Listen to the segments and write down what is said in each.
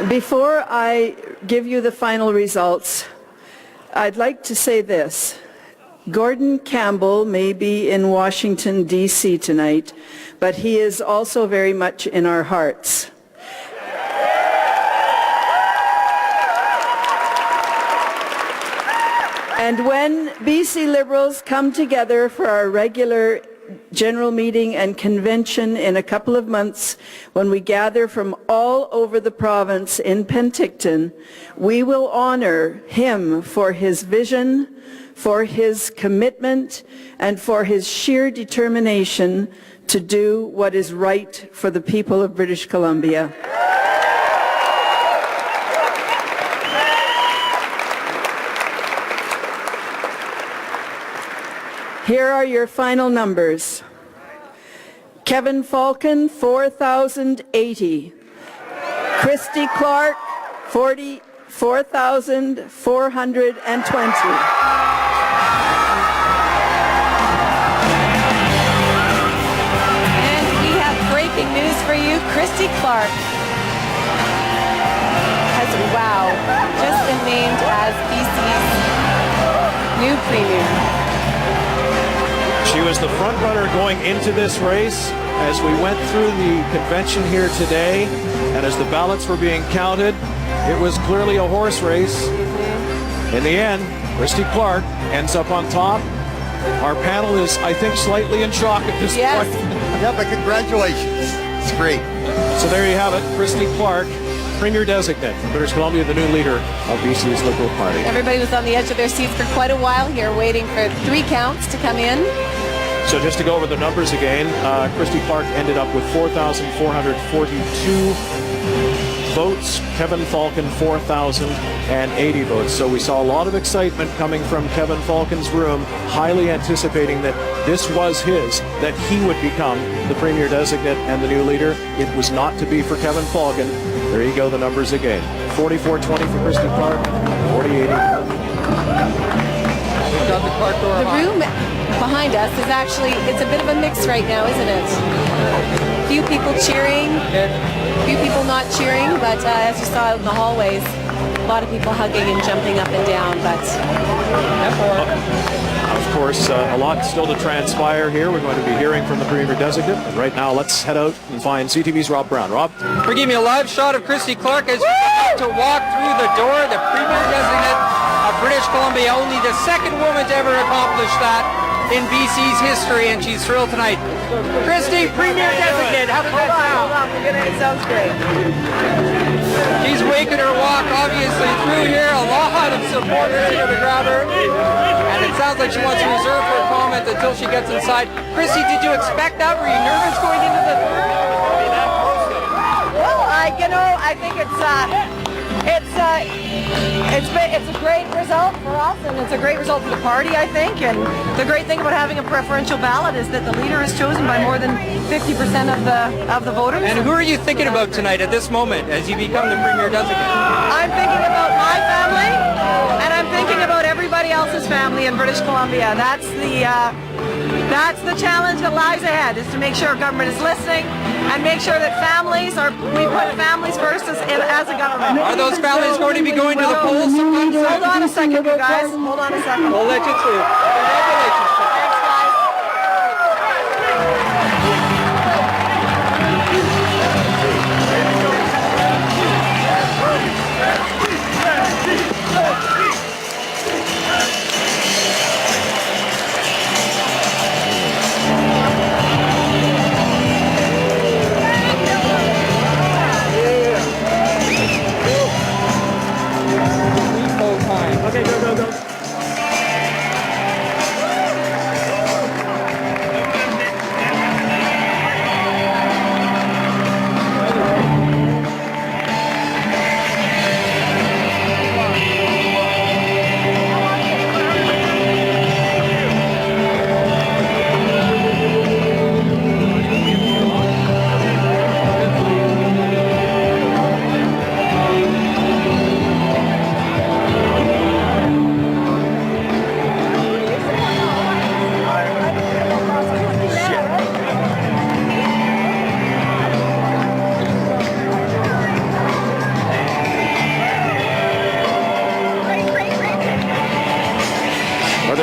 Before I give you the final results, I'd like to say this. Gordon Campbell may be in Washington, D.C. tonight, but he is also very much in our hearts. And when BC Liberals come together for our regular general meeting and convention in a couple of months, when we gather from all over the province in Penticton, we will honor him for his vision, for his commitment, and for his sheer determination to do what is right for the people of British Columbia. Here are your final numbers. Kevin Falcon, 4,080. Christy Clark, 44,420. And we have breaking news for you. Christy Clark has, wow, just been named as BC's new premier. She was the front runner going into this race as we went through the convention here today, and as the ballots were being counted, it was clearly a horse race. In the end, Christy Clark ends up on top. Our panel is, I think, slightly in shock at this point. Yeah, but congratulations. It's great. So there you have it, Christy Clark, Premier Designate from British Columbia, the new leader of BC's Liberal Party. Everybody was on the edge of their seats for quite a while here, waiting for 3 counts to come in. So just to go over the numbers again, Christy Clark ended up with 4,442 votes. Kevin Falcon, 4,080 votes. So we saw a lot of excitement coming from Kevin Falcon's room, highly anticipating that this was his, that he would become the Premier Designate and the new leader. It was not to be for Kevin Falcon. There you go, the numbers again. 44-20 for Christy Clark, 40-80. The room behind us is actually, it's a bit of a mix right now, isn't it? Few people cheering, few people not cheering, but as you saw out in the hallways, a lot of people hugging and jumping up and down, but... Of course, a lot still to transpire here. We're going to be hearing from the Premier Designate. And right now, let's head out and find CTV's Rob Brown. Rob? We're giving you a live shot of Christy Clark as she's to walk through the door, the Premier Designate of British Columbia, only the second woman to ever accomplish that in BC's history, and she's thrilled tonight. Christy, Premier Designate, how does that sound? Hold on, it sounds great. She's making her walk, obviously, through here. A lot of supporters here to grab her, and it sounds like she wants to reserve her comment until she gets inside. Christy, did you expect that? Were you nervous going into the third? Well, I think it's a great result for us, and it's a great result for the party, I think. And the great thing about having a preferential ballot is that the leader is chosen by more than 50% of the voters. And who are you thinking about tonight at this moment as you become the Premier Designate? I'm thinking about my family, and I'm thinking about everybody else's family in British Columbia. That's the challenge that lies ahead, is to make sure government is listening and make sure that we put families first as a government. Are those families going to be going to the polls sometime? Hold on a second, you guys. Hold on a second. We'll let you through. Congratulations. Thanks, guys. Okay, go, go, go.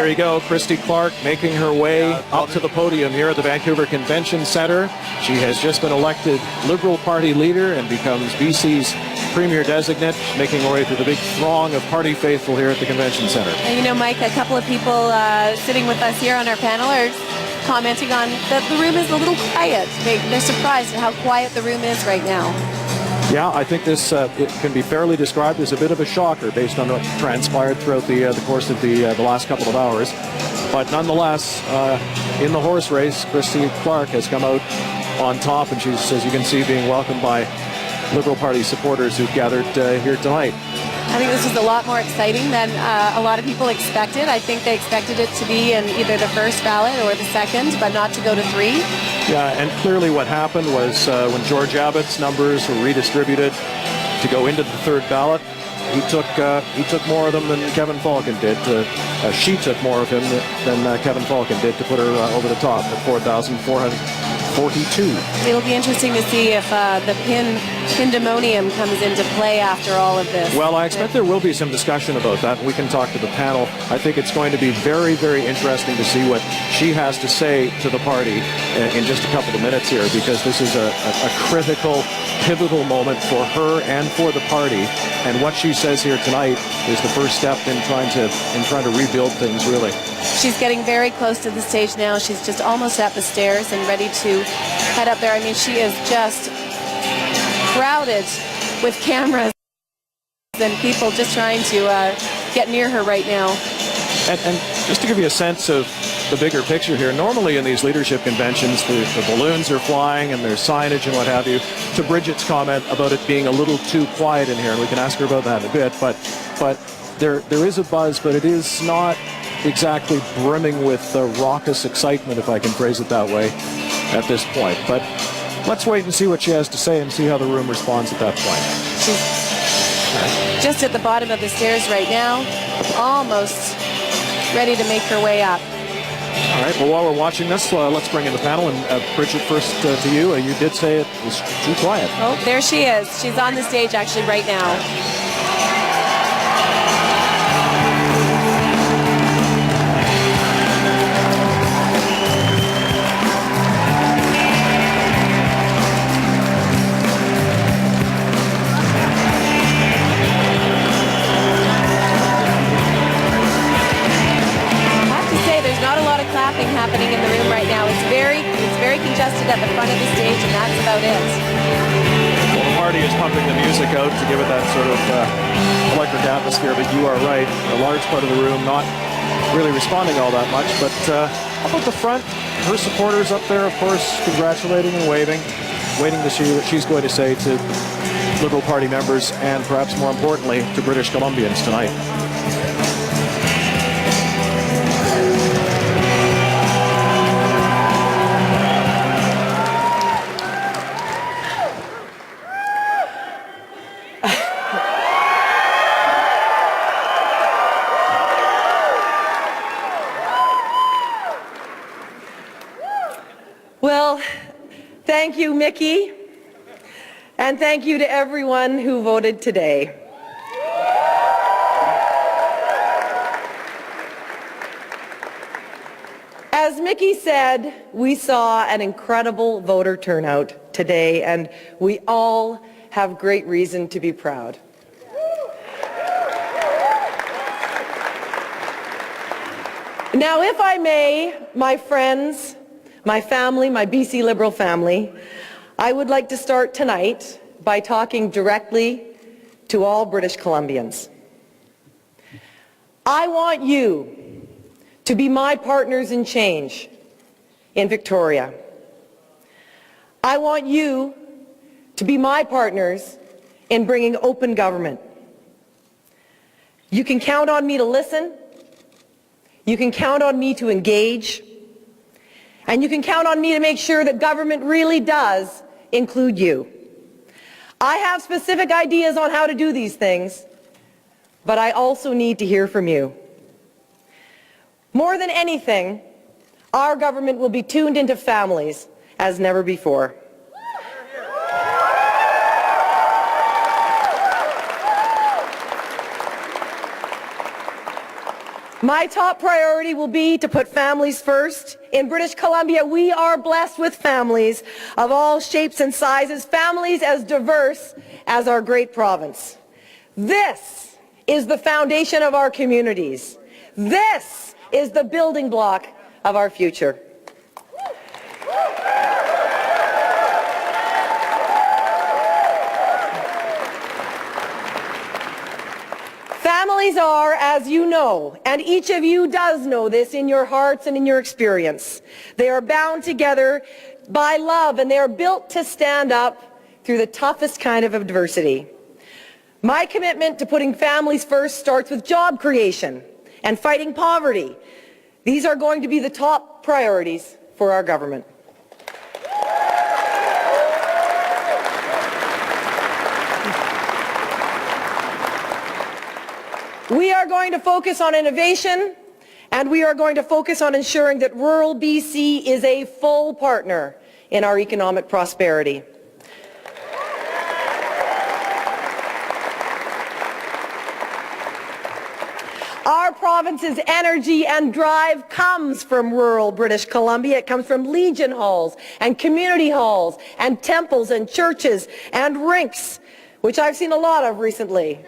there you go, Christy Clark making her way up to the podium here at the Vancouver Convention Centre. She has just been elected Liberal Party leader and becomes BC's Premier Designate, making her way through the big throng of party faithful here at the Convention Centre. And you know, Mike, a couple of people sitting with us here on our panel are commenting on that the room is a little quiet. They're surprised at how quiet the room is right now. Yeah, I think this it can be fairly described as a bit of a shocker based on what transpired throughout the course of the last couple of hours. But nonetheless, in the horse race, Christy Clark has come out on top, and she's, as you can see, being welcomed by Liberal Party supporters who've gathered here tonight. I think this is a lot more exciting than a lot of people expected. I think they expected it to be in either the first ballot or the second, but not to go to 3. Yeah, and clearly what happened was when George Abbott's numbers were redistributed to go into the third ballot, he took more of them than Kevin Falcon did. She took more of him than Kevin Falcon did to put her over the top at 4,442. It'll be interesting to see if the pandemonium comes into play after all of this. Well, I expect there will be some discussion about that. We can talk to the panel. I think it's going to be very, very interesting to see what she has to say to the party in just a couple of minutes here, because this is a critical, pivotal moment for her and for the party. And what she says here tonight is the first step in trying to rebuild things, really. She's getting very close to the stage now. She's just almost at the stairs and ready to head up there. I mean, she is just crowded with cameras and people just trying to get near her right now. And just to give you a sense of the bigger picture here, normally in these leadership conventions, the balloons are flying and there's signage and what have you. To Bridget's comment about it being a little too quiet in here, and we can ask her about that in a bit, but there is a buzz, but it is not exactly brimming with raucous excitement, if I can phrase it that way, at this point. But let's wait and see what she has to say and see how the room responds at that point. She's just at the bottom of the stairs right now, almost ready to make her way up. All right, well, while we're watching this, let's bring in the panel. And Bridget, first to you. You did say it was too quiet. Oh, there she is. She's on the stage actually right now. Happening in the room right now. It's very congested at the front of the stage, and that's about it. Well, the party is pumping the music out to give it that sort of electric atmosphere, but you are right. A large part of the room not really responding all that much, but how about the front? Her supporters up there, of course, congratulating and waving, waiting to see what she's going to say to Liberal Party members and perhaps more importantly to British Columbians tonight. Well, thank you, Mickey, and thank you to everyone who voted today. As Mickey said, we saw an incredible voter turnout today, and we all have great reason to be proud. Now, if I may, my friends, my family, my BC Liberal family, I would like to start tonight by talking directly to all British Columbians. I want you to be my partners in change in Victoria. I want you to be my partners in bringing open government. You can count on me to listen. You can count on me to engage. And you can count on me to make sure that government really does include you. I have specific ideas on how to do these things, but I also need to hear from you. More than anything, our government will be tuned into families as never before. My top priority will be to put families first. In British Columbia, we are blessed with families of all shapes and sizes, families as diverse as our great province. This is the foundation of our communities. This is the building block of our future. Families are, as you know, and each of you does know this in your hearts and in your experience, they are bound together by love, and they are built to stand up through the toughest kind of adversity. My commitment to putting families first starts with job creation and fighting poverty. These are going to be the top priorities for our government. We are going to focus on innovation, and we are going to focus on ensuring that rural BC is a full partner in our economic prosperity. Our province's energy and drive comes from rural British Columbia. It comes from Legion halls and community halls and temples and churches and rinks, which I've seen a lot of recently.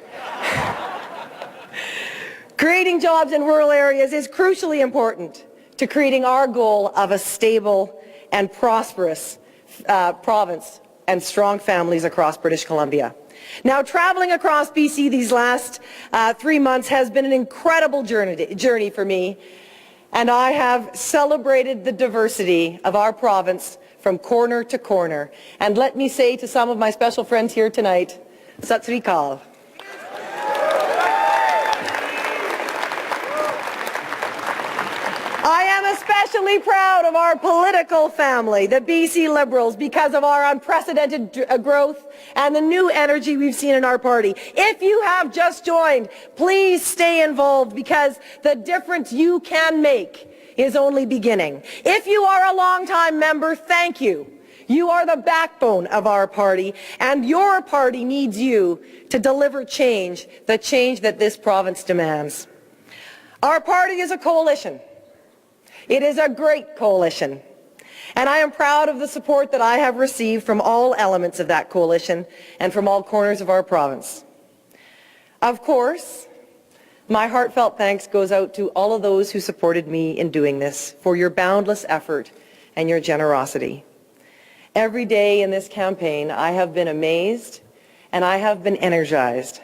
Creating jobs in rural areas is crucially important to creating our goal of a stable and prosperous province and strong families across British Columbia. Now, traveling across BC these last 3 months has been an incredible journey for me, and I have celebrated the diversity of our province from corner to corner. And let me say to some of my special friends here tonight, Sat Sri Akal. I am especially proud of our political family, the BC Liberals, because of our unprecedented growth and the new energy we've seen in our party. If you have just joined, please stay involved, because the difference you can make is only beginning. If you are a long-time member, thank you. You are the backbone of our party, and your party needs you to deliver change, the change that this province demands. Our party is a coalition. It is a great coalition, and I am proud of the support that I have received from all elements of that coalition and from all corners of our province. Of course, my heartfelt thanks goes out to all of those who supported me in doing this, for your boundless effort and your generosity. Every day in this campaign, I have been amazed and I have been energized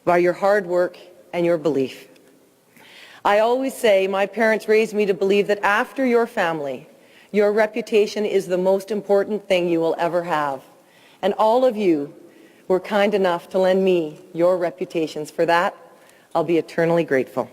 by your hard work and your belief. I always say my parents raised me to believe that after your family, your reputation is the most important thing you will ever have. And all of you were kind enough to lend me your reputations. For that, I'll be eternally grateful.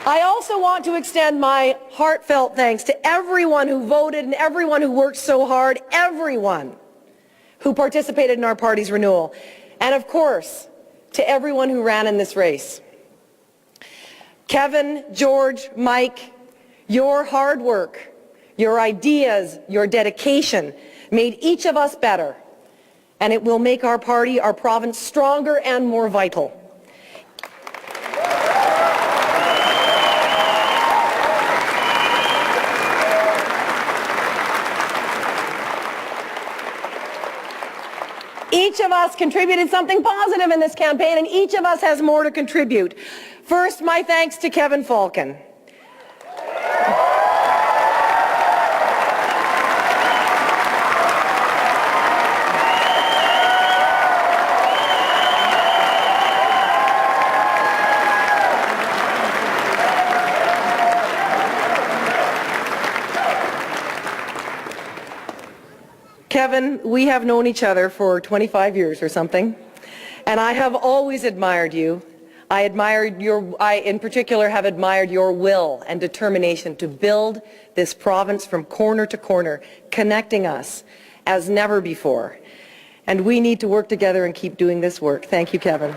I also want to extend my heartfelt thanks to everyone who voted and everyone who worked so hard, everyone who participated in our party's renewal, and of course, to everyone who ran in this race. Kevin, George, Mike, your hard work, your ideas, your dedication made each of us better, and it will make our party, our province, stronger and more vital. Each of us contributed something positive in this campaign, and each of us has more to contribute. First, my thanks to Kevin Falcon. Kevin, we have known each other for 25 years or something, and I have always admired you. I in particular have admired your will and determination to build this province from corner to corner, connecting us as never before. And we need to work together and keep doing this work. Thank you, Kevin.